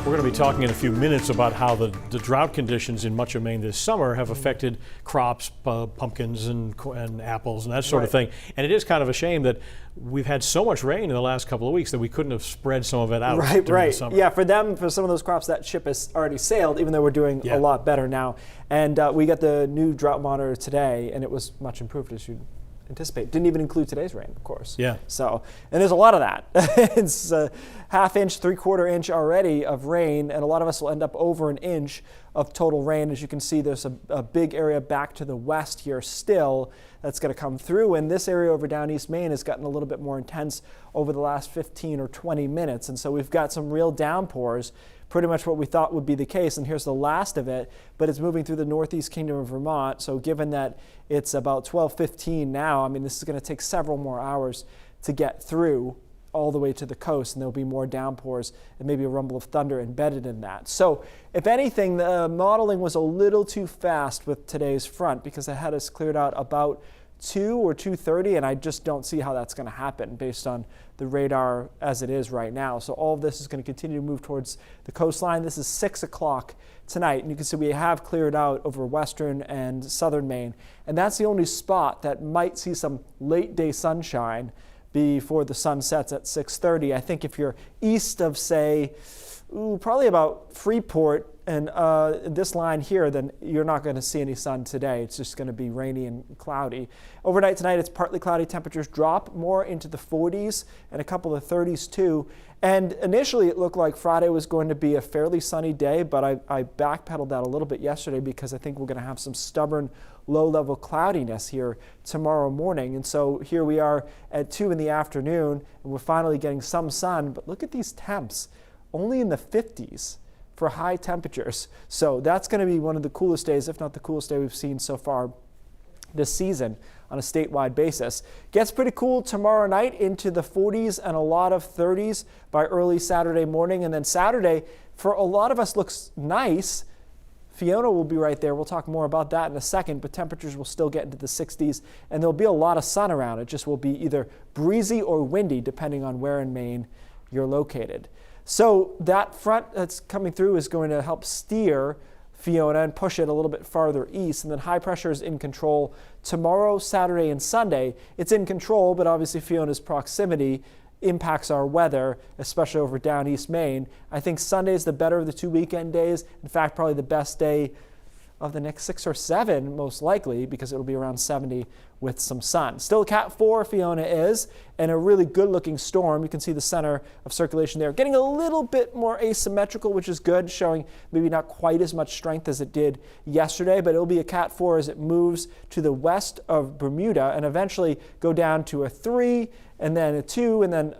We're going to be talking in a few minutes about how the drought conditions in much of Maine this summer have affected crops, pumpkins and apples and that sort of thing. And it is kind of a shame that we've had so much rain in the last couple of weeks that we couldn't have spread some of it out during the summer. Yeah, for some of those crops, that ship has already sailed, even though we're doing a lot better now. And we got the new drought monitor today, and it was much improved, as you'd anticipate. Didn't even include today's rain, of course. Yeah. So, and there's a lot of that. It's a half inch, 3/4 inch already of rain, and a lot of us will end up over an inch of total rain. As you can see, there's a big area back to the west here still that's going to come through, and this area over down East Maine has gotten a little bit more intense over the last 15 or 20 minutes, and so we've got some real downpours, pretty much what we thought would be the case, and here's the last of it, but it's moving through the northeast kingdom of Vermont, so given that it's about 12:15 now, I mean, this is going to take several more hours to get through all the way to the coast, and there'll be more downpours and maybe a rumble of thunder embedded in that. So if anything, the modeling was a little too fast with today's front because it had us cleared out about 2 or 2:30, and I just don't see how that's going to happen based on the radar as it is right now. So all of this is going to continue to move towards the coastline. This is 6 o'clock tonight, and you can see we have cleared out over western and southern Maine, and that's the only spot that might see some late day sunshine before the sun sets at 6:30. I think if you're east of, say, probably about Freeport and this line here, then you're not going to see any sun today. It's just going to be rainy and cloudy. Overnight tonight, it's partly cloudy. Temperatures drop more into the 40s and a couple of 30s too. And initially, it looked like Friday was going to be a fairly sunny day, but I backpedaled that a little bit yesterday because I think we're going to have some stubborn low-level cloudiness here tomorrow morning. And so here we are at 2 in the afternoon, and we're finally getting some sun. But look at these temps, only in the 50s for high temperatures. So that's going to be one of the coolest days, if not the coolest day we've seen so far this season on a statewide basis. Gets pretty cool tomorrow night into the 40s and a lot of 30s by early Saturday morning. And then Saturday, for a lot of us, looks nice. Fiona will be right there. We'll talk more about that in a second, but temperatures will still get into the 60s, and there'll be a lot of sun around. It just will be either breezy or windy, depending on where in Maine you're located. So that front that's coming through is going to help steer Fiona and push it a little bit farther east, and then high pressure is in control tomorrow, Saturday, and Sunday. It's in control, but obviously Fiona's proximity impacts our weather, especially over down East Maine. I think Sunday is the better of the 2 weekend days. In fact, probably the best day of the next 6 or 7, most likely, because it'll be around 70 with some sun. Still a Cat 4, Fiona is, and a really good-looking storm. You can see the center of circulation there getting a little bit more asymmetrical, which is good, showing maybe not quite as much strength as it did yesterday, but it'll be a Cat 4 as it moves to the west of Bermuda and eventually go down to a 3, and then a 2, and then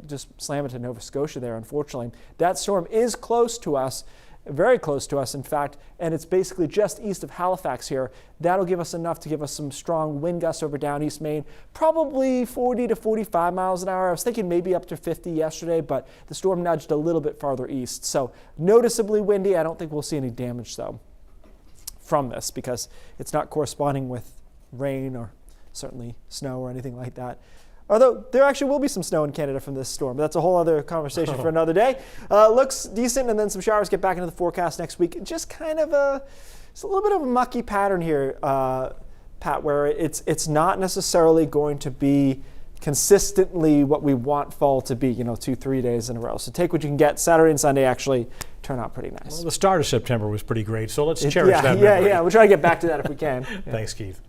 just slam into Nova Scotia there, unfortunately. That storm is close to us, very close to us, in fact, and it's basically just east of Halifax here. That'll give us enough to give us some strong wind gusts over down East Maine, probably 40 to 45 miles an hour. I was thinking maybe up to 50 yesterday, but the storm nudged a little bit farther east. So noticeably windy. I don't think we'll see any damage, though, from this because it's not corresponding with rain or certainly snow or anything like that. Although there actually will be some snow in Canada from this storm. But that's a whole other conversation for another day. Looks decent, and then some showers get back into the forecast next week. Just kind of it's a little bit of a mucky pattern here, Pat, where it's not necessarily going to be consistently what we want fall to be, 2-3 days in a row. So take what you can get. Saturday and Sunday actually turn out pretty nice. Well, the start of September was pretty great, so let's cherish that memory. Yeah, we'll try to get back to that if we can. Thanks, Keith.